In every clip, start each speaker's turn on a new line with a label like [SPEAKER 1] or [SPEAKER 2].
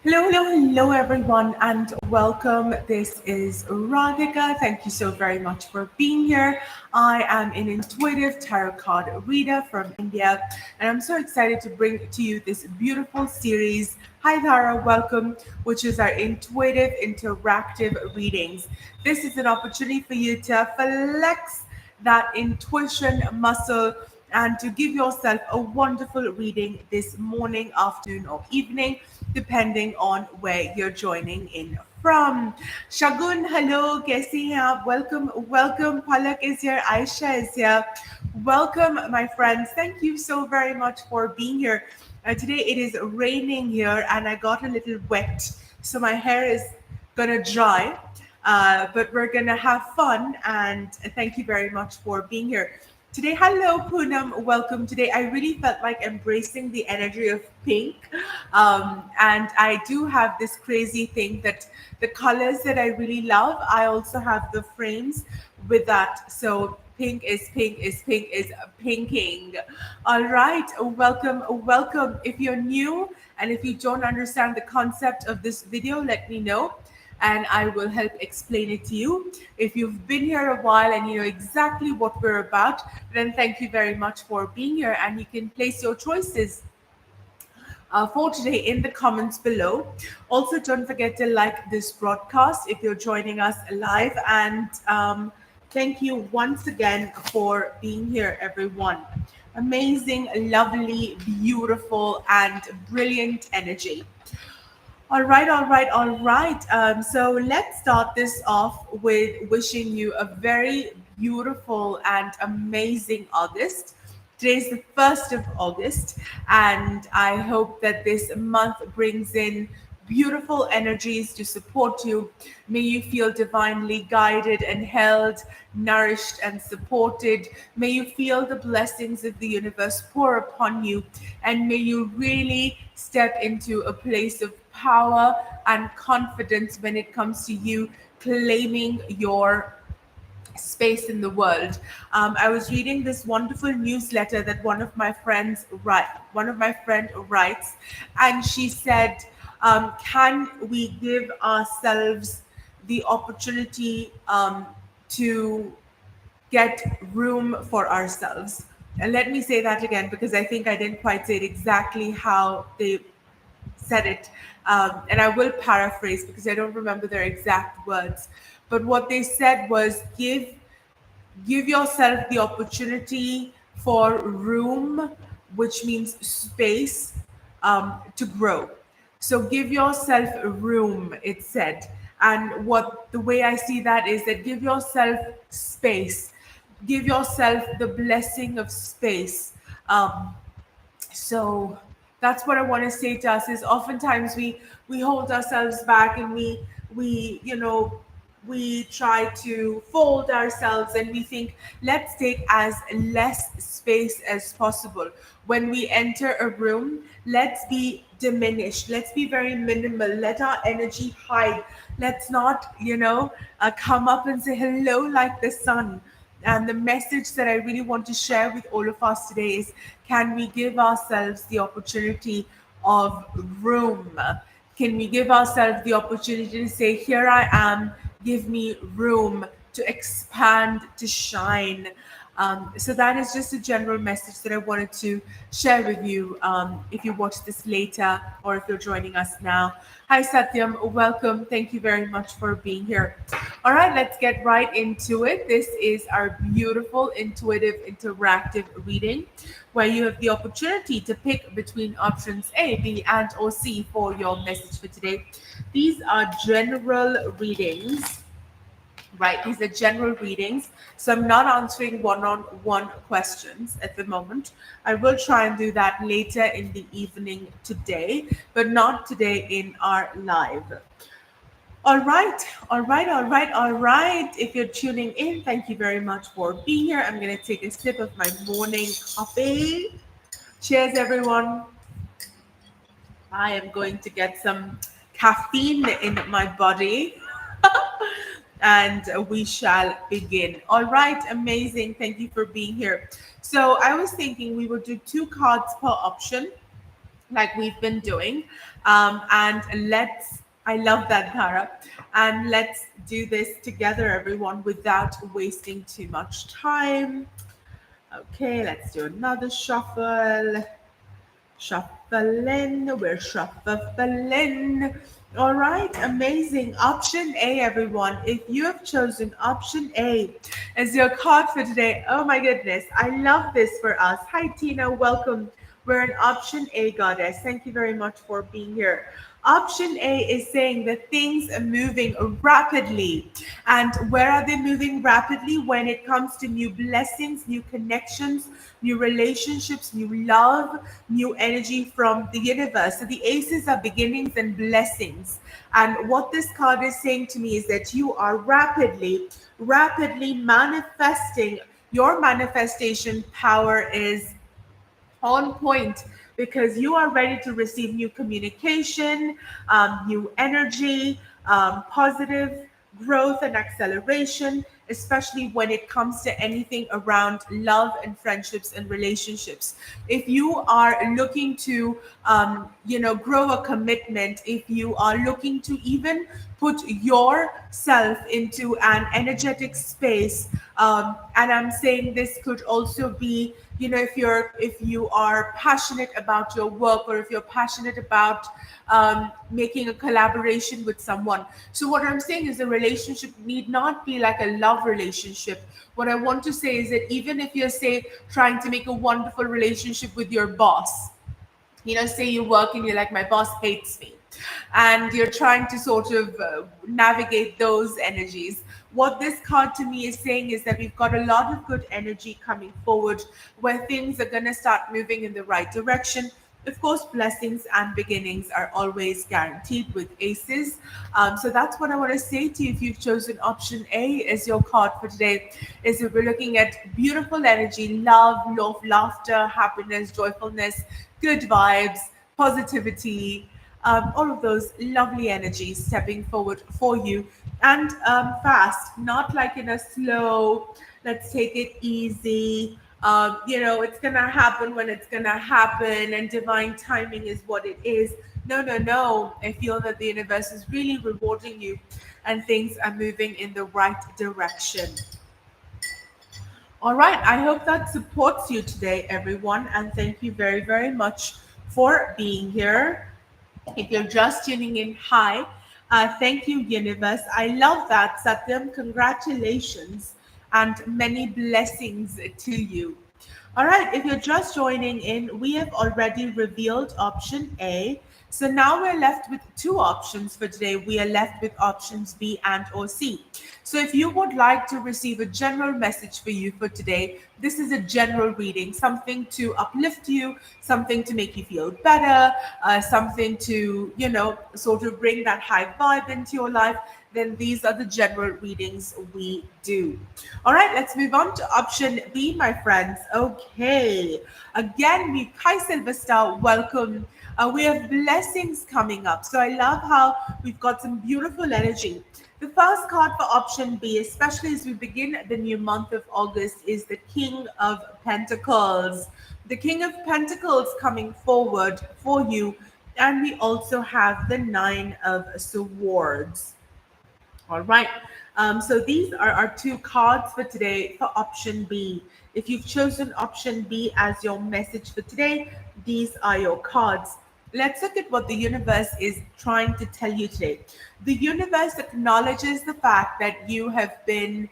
[SPEAKER 1] Hello, everyone, and welcome. This is Radhika. Thank you so very much for being here. I am an intuitive tarot card reader from India, and I'm so excited to bring to you this beautiful series. Hi, Tara, welcome, which is our intuitive interactive readings. This is an opportunity for you to flex that intuition muscle and to give yourself a wonderful reading this morning, afternoon, or evening, depending on where you're joining in from. Shagun, hello, kaisi hain aap? Welcome. Palak is here, Aisha is here. Welcome, my friends. Thank you so very much for being here. Today it is raining here, and I got a little wet, so my hair is gonna dry. But we're gonna have fun, and thank you very much for being here. Today, hello Poonam, welcome. Today, I really felt like embracing the energy of pink, and I do have this crazy thing that the colors that I really love, I also have the frames with that. So pink is pinking. All right, welcome. If you're new and if you don't understand the concept of this video, let me know and I will help explain it to you. If you've been here a while and you know exactly what we're about, then thank you very much for being here, and you can place your choices for today in the comments below. Also, don't forget to like this broadcast if you're joining us live, and thank you once again for being here, everyone. Amazing, lovely, beautiful, and brilliant energy. All right. So let's start this off with wishing you a very beautiful and amazing August. Today's the 1st of August, and I hope that this month brings in beautiful energies to support you. May you feel divinely guided and held, nourished and supported. May you feel the blessings of the universe pour upon you, and may you really step into a place of power and confidence when it comes to you claiming your space in the world. I was reading this wonderful newsletter that one of my friend writes, and she said, "Can we give ourselves the opportunity to get room for ourselves?" And let me say that again because I think I didn't quite say it exactly how they said it, and I will paraphrase because I don't remember their exact words. But what they said was, give yourself the opportunity for room, which means space, to grow. So give yourself room, it said. And what the way I see that is that give yourself space, give yourself the blessing of space. Um, so that's what I want to say to us is oftentimes we hold ourselves back, and we we try to fold ourselves, and we think let's take as less space as possible. When we enter a room, let's be diminished, let's be very minimal, let our energy hide. Let's not come up and say hello like the sun. And the message that I really want to share with all of us today is, can we give ourselves the opportunity of room? Can we give ourselves the opportunity to say, here I am, give me room to expand, to shine? So that is just a general message that I wanted to share with you. If you watch this later or if you're joining us now. Hi, Satyam. Welcome. Thank you very much for being here. All right, let's get right into it. This is our beautiful, intuitive, interactive reading where you have the opportunity to pick between options A, B, and or C for your message for today. These are general readings, right? These are general readings. So I'm not answering one-on-one questions at the moment. I will try and do that later in the evening today, but not today in our live. All right. If you're tuning in, thank you very much for being here. I'm going to take a sip of my morning coffee. Cheers, everyone. I am going to get some caffeine in my body. And we shall begin. All right, amazing. Thank you for being here. So I was thinking we would do two cards per option. like we've been doing. And I love that, Tara. And let's do this together, everyone, without wasting too much time. Okay, let's do another shuffle. Shuffling, we're shuffling. All right, amazing. Option A, everyone. If you have chosen option A as your card for today, oh my goodness, I love this for us. Hi, Tina, welcome. We're an option A goddess. Thank you very much for being here. Option A is saying that things are moving rapidly. And where are they moving rapidly? When it comes to new blessings, new connections, new relationships, new love, new energy from the universe. So the aces are beginnings and blessings. And what this card is saying to me is that you are rapidly manifesting. Your manifestation power is on point because you are ready to receive new communication, new energy, positive growth and acceleration, especially when it comes to anything around love and friendships and relationships. If you are looking to, grow a commitment, if you are looking to even put yourself into an energetic space, and I'm saying this could also be, if you are passionate about your work, or if you're passionate about making a collaboration with someone. So what I'm saying is, a relationship need not be like a love relationship. What I want to say is that even if you're, say, trying to make a wonderful relationship with your boss, say you work and you're like, my boss hates me, and you're trying to sort of navigate those energies. What this card to me is saying is that we've got a lot of good energy coming forward, where things are going to start moving in the right direction. Of course, blessings and beginnings are always guaranteed with aces. So that's what I want to say to you. If you've chosen option A as your card for today, is that we're looking at beautiful energy, love, laughter, happiness, joyfulness, good vibes, positivity, all of those lovely energies stepping forward for you, and fast, not like in a slow, let's take it easy. It's gonna happen when it's gonna happen, and divine timing is what it is. No, no, no. I feel that the universe is really rewarding you, and things are moving in the right direction. All right. I hope that supports you today, everyone. And thank you very, very much for being here. If you're just tuning in, hi. Thank you, universe. I love that. Satyam, congratulations and many blessings to you. All right, if you're just joining in, we have already revealed option A. So now we're left with two options for today. We are left with options B and or C. So if you would like to receive a general message for you for today, this is a general reading, something to uplift you, something to make you feel better, something to, sort of bring that high vibe into your life, then these are the general readings we do. All right, let's move on to option B, my friends. Okay. Again, we Kai Silverstar, welcome. We have blessings coming up. So I love how we've got some beautiful energy. The first card for option B, especially as we begin the new month of August, is the King of Pentacles. The King of Pentacles coming forward for you. And we also have the Nine of Swords. All right. So these are our two cards for today for option B. If you've chosen option B as your message for today, these are your cards. Let's look at what the universe is trying to tell you today. The universe acknowledges the fact that you have been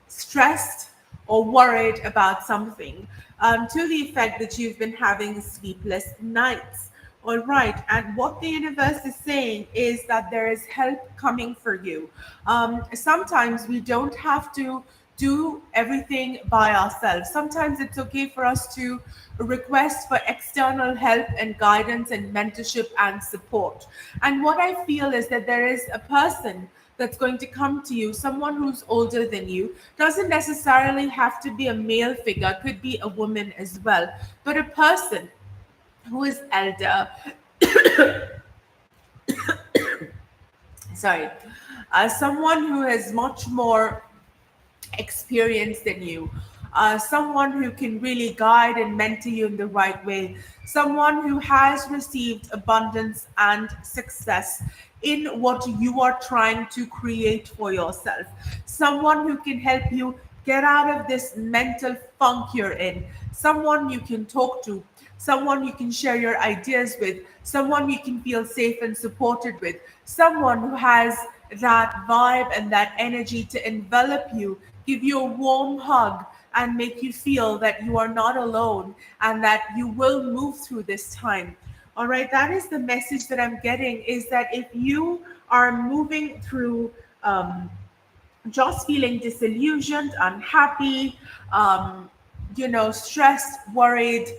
[SPEAKER 1] stressed or worried about something, to the effect that you've been having sleepless nights. All right. And what the universe is saying is that there is help coming for you. Sometimes we don't have to do everything by ourselves. Sometimes it's okay for us to request for external help and guidance and mentorship and support. And what I feel is that there is a person that's going to come to you, someone who's older than you. Doesn't necessarily have to be a male figure, could be a woman as well, but a person who is elder, sorry, someone who has much more experience than you, someone who can really guide and mentor you in the right way, someone who has received abundance and success in what you are trying to create for yourself, someone who can help you get out of this mental funk you're in, someone you can talk to, someone you can share your ideas with, someone you can feel safe and supported with, someone who has that vibe and that energy to envelop you, give you a warm hug, and make you feel that you are not alone and that you will move through this time. All right, that is the message that I'm getting, is that if you are moving through just feeling disillusioned, unhappy, stressed, worried,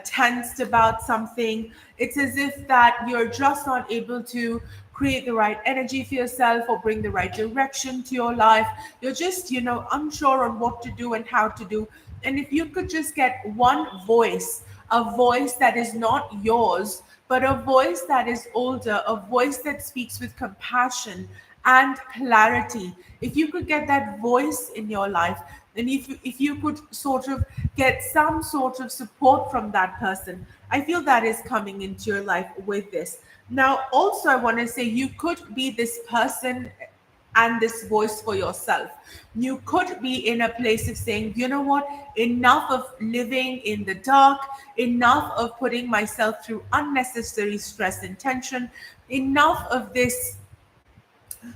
[SPEAKER 1] tensed about something. It's as if that you're just not able to create the right energy for yourself or bring the right direction to your life. You're just, unsure on what to do and how to do. And if you could just get one voice, a voice that is not yours, but a voice that is older, a voice that speaks with compassion and clarity. If you could get that voice in your life, and if you could sort of get some sort of support from that person, I feel that is coming into your life with this. Now, also, I want to say you could be this person and this voice for yourself. You could be in a place of saying, you know what, enough of living in the dark, enough of putting myself through unnecessary stress and tension, enough of this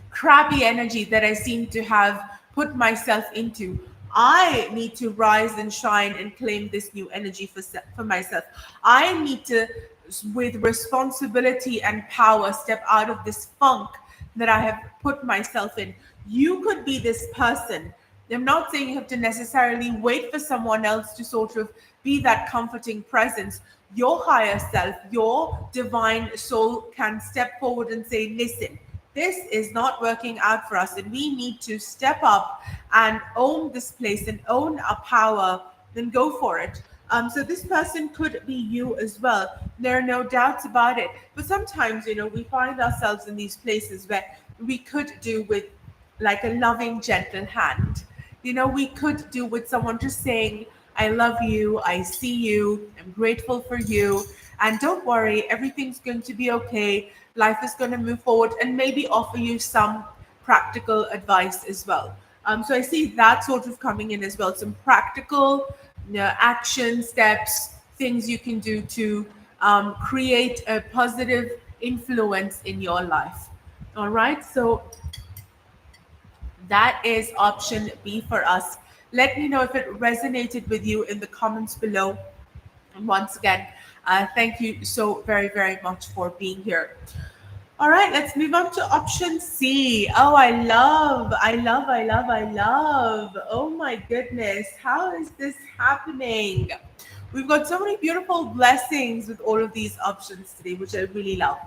[SPEAKER 1] crappy energy that I seem to have put myself into. I need to rise and shine and claim this new energy for myself. I need to, with responsibility and power, step out of this funk that I have put myself in. You could be this person. I'm not saying you have to necessarily wait for someone else to sort of be that comforting presence. Your higher self, your divine soul can step forward and say, listen, this is not working out for us, and we need to step up and own this place and own our power, then go for it. So this person could be you as well. There are no doubts about it. But sometimes, we find ourselves in these places where we could do with like a loving, gentle hand. We could do with someone just saying, I love you, I see you, I'm grateful for you, and don't worry, everything's going to be okay. Life is going to move forward, and maybe offer you some practical advice as well. So I see that sort of coming in as well. Some practical action steps, things you can do to create a positive influence in your life. All right. So that is option B for us. Let me know if it resonated with you in the comments below. And once again, thank you so very, very much for being here. All right, let's move on to option C. Oh, I love, I love, I love, I love. Oh my goodness, how is this happening? We've got so many beautiful blessings with all of these options today, which I really love.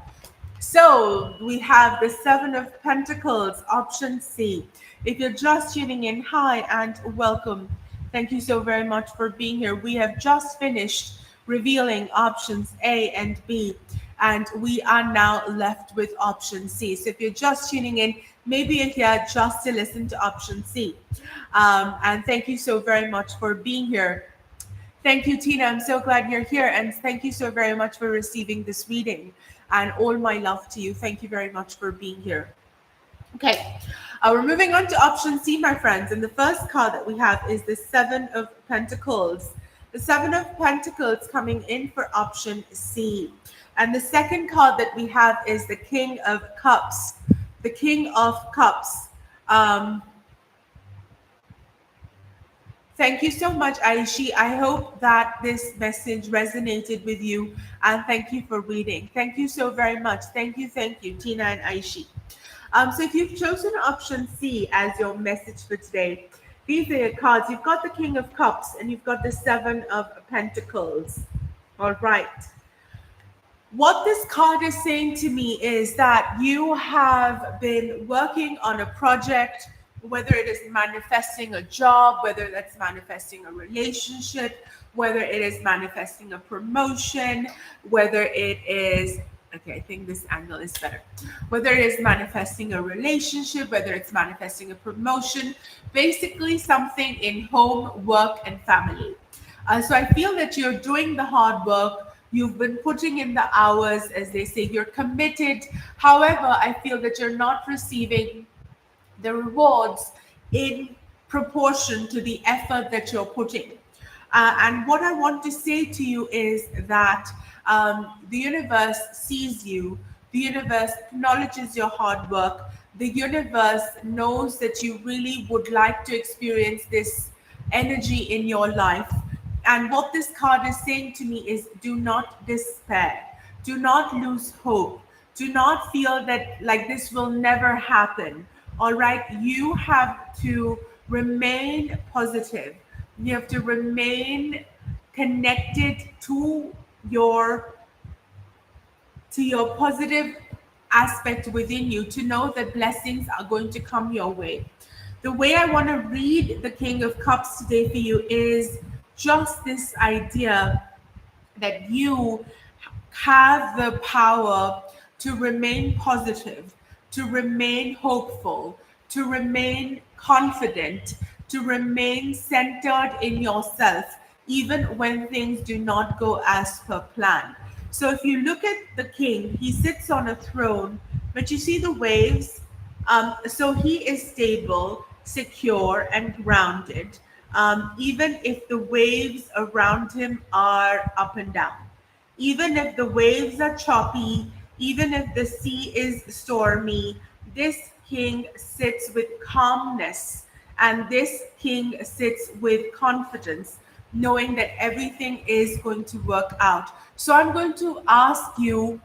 [SPEAKER 1] So we have the Seven of Pentacles, option C. If you're just tuning in, hi and welcome. Thank you so very much for being here. We have just finished revealing options A and B, and we are now left with option C. So if you're just tuning in, maybe you're here just to listen to option C. And thank you so very much for being here. Thank you, Tina. I'm so glad you're here. And thank you so very much for receiving this reading. And all my love to you. Thank you very much for being here. Okay, we're moving on to option C, my friends. And the first card that we have is the Seven of Pentacles. The Seven of Pentacles coming in for option C. And the second card that we have is the King of Cups. The King of Cups. Thank you so much, Aishi. I hope that this message resonated with you, and thank you for reading. Thank you so very much. Thank you, Tina and Aishi. So if you've chosen option C as your message for today, these are your cards. You've got the King of Cups and you've got the Seven of Pentacles. All right. What this card is saying to me is that you have been working on a project, whether it is manifesting a job, whether that's manifesting a relationship, whether it is manifesting a promotion, whether it is Okay, I think this angle is better. Whether it is manifesting a relationship, whether it's manifesting a promotion, basically something in home, work, and family. So I feel that you're doing the hard work. You've been putting in the hours, as they say, you're committed. However, I feel that you're not receiving the rewards in proportion to the effort that you're putting. And what I want to say to you is that the universe sees you, the universe acknowledges your hard work, the universe knows that you really would like to experience this energy in your life. And what this card is saying to me is do not despair, do not lose hope, do not feel that like this will never happen. All right, you have to remain positive, you have to remain connected your to your positive aspect within you, to know that blessings are going to come your way. The way I want to read the King of Cups today for you is just this idea that you have the power to remain positive, to remain hopeful, to remain confident, to remain centered in yourself, even when things do not go as per plan. So if you look at the king, he sits on a throne, but you see the waves. So he is stable, secure, and grounded, even if the waves around him are up and down. Even if the waves are choppy, even if the sea is stormy, this king sits with calmness and this king sits with confidence, knowing that everything is going to work out. So I'm going to ask you,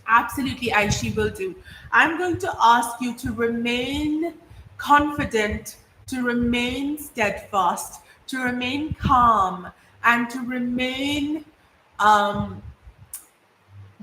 [SPEAKER 1] absolutely, Aishi will do. I'm going to ask you to remain confident, to remain steadfast, to remain calm, and to remain um,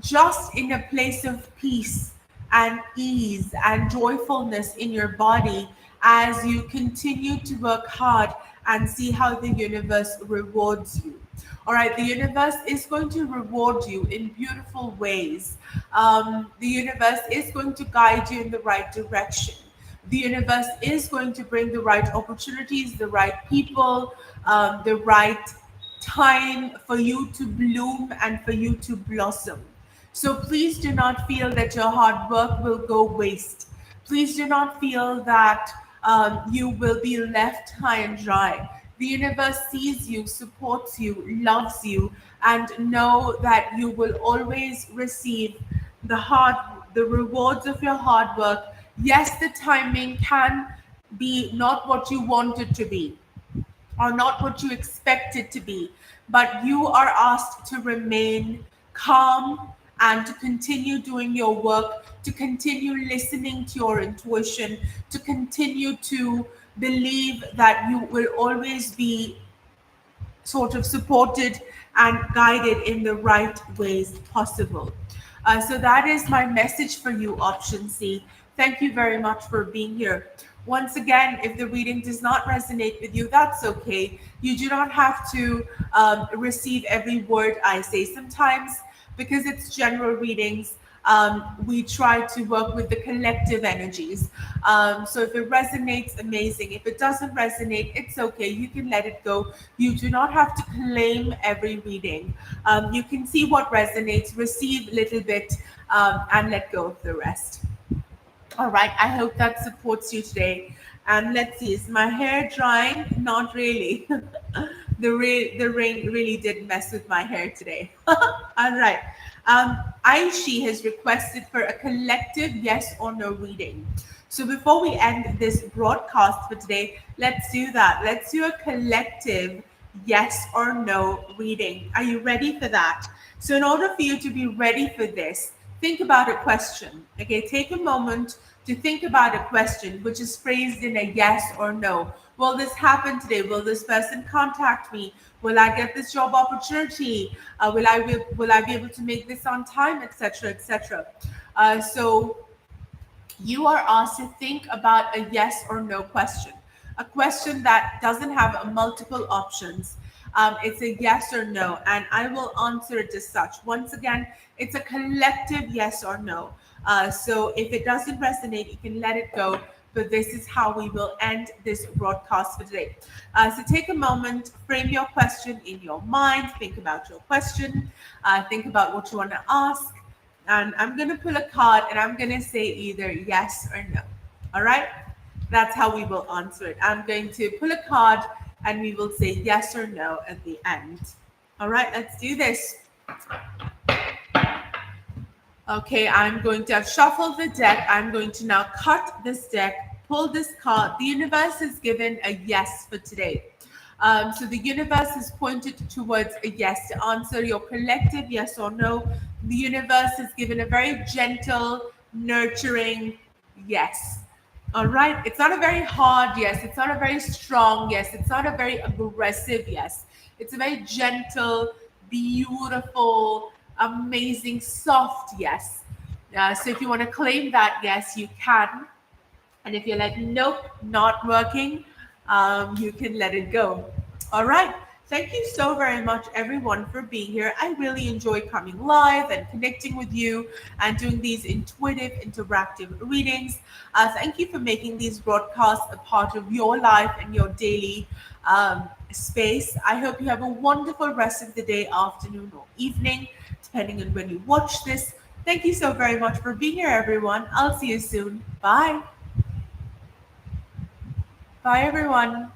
[SPEAKER 1] just in a place of peace and ease and joyfulness in your body as you continue to work hard and see how the universe rewards you. All right, the universe is going to reward you in beautiful ways. The universe is going to guide you in the right direction. The universe is going to bring the right opportunities, the right people, the right time for you to bloom and for you to blossom. So please do not feel that your hard work will go waste. Please do not feel that you will be left high and dry. The universe sees you, supports you, loves you, and know that you will always receive the rewards of your hard work. Yes, the timing can be not what you want it to be, or not what you expect it to be, but you are asked to remain calm and to continue doing your work, to continue listening to your intuition, to continue to believe that you will always be sort of supported and guided in the right ways possible. So that is my message for you, option C. Thank you very much for being here. Once again, if the reading does not resonate with you, that's okay. You do not have to receive every word I say. Sometimes, because it's general readings, we try to work with the collective energies. So if it resonates, amazing. If it doesn't resonate, it's okay. You can let it go. You do not have to claim every reading. You can see what resonates, receive a little bit, and let go of the rest. All right, I hope that supports you today. And let's see, is my hair drying? Not really. The rain really did mess with my hair today. All right. Aishi has requested for a collective yes or no reading. So before we end this broadcast for today, let's do that. Let's do a collective yes or no reading. Are you ready for that? So in order for you to be ready for this, think about a question. Okay, take a moment to think about a question which is phrased in a yes or no. Will this happen today? Will this person contact me? Will I get this job opportunity? Will I be able to make this on time, etc., etc. So you are asked to think about a yes or no question, a question that doesn't have multiple options. It's a yes or no, and I will answer it as such. Once again, it's a collective yes or no. So if it doesn't resonate, you can let it go. But this is how we will end this broadcast for today. So take a moment, frame your question in your mind, think about your question, think about what you want to ask. And I'm going to pull a card and I'm going to say either yes or no. All right? That's how we will answer it. I'm going to pull a card and we will say yes or no at the end. All right, let's do this. Okay, I'm going to have shuffled the deck. I'm going to now cut this deck, pull this card. The universe has given a yes for today. So the universe is pointed towards a yes to answer your collective yes or no. The universe has given a very gentle, nurturing yes. All right. It's not a very hard yes. It's not a very strong yes. It's not a very aggressive yes. It's a very gentle, beautiful, amazing, soft yes. So if you want to claim that yes, you can. And if you're like, nope, not working, you can let it go. All right. Thank you so very much, everyone, for being here. I really enjoy coming live and connecting with you and doing these intuitive, interactive readings. Thank you for making these broadcasts a part of your life and your daily space. I hope you have a wonderful rest of the day, afternoon, or evening, depending on when you watch this. Thank you so very much for being here, everyone. I'll see you soon. Bye. Bye, everyone.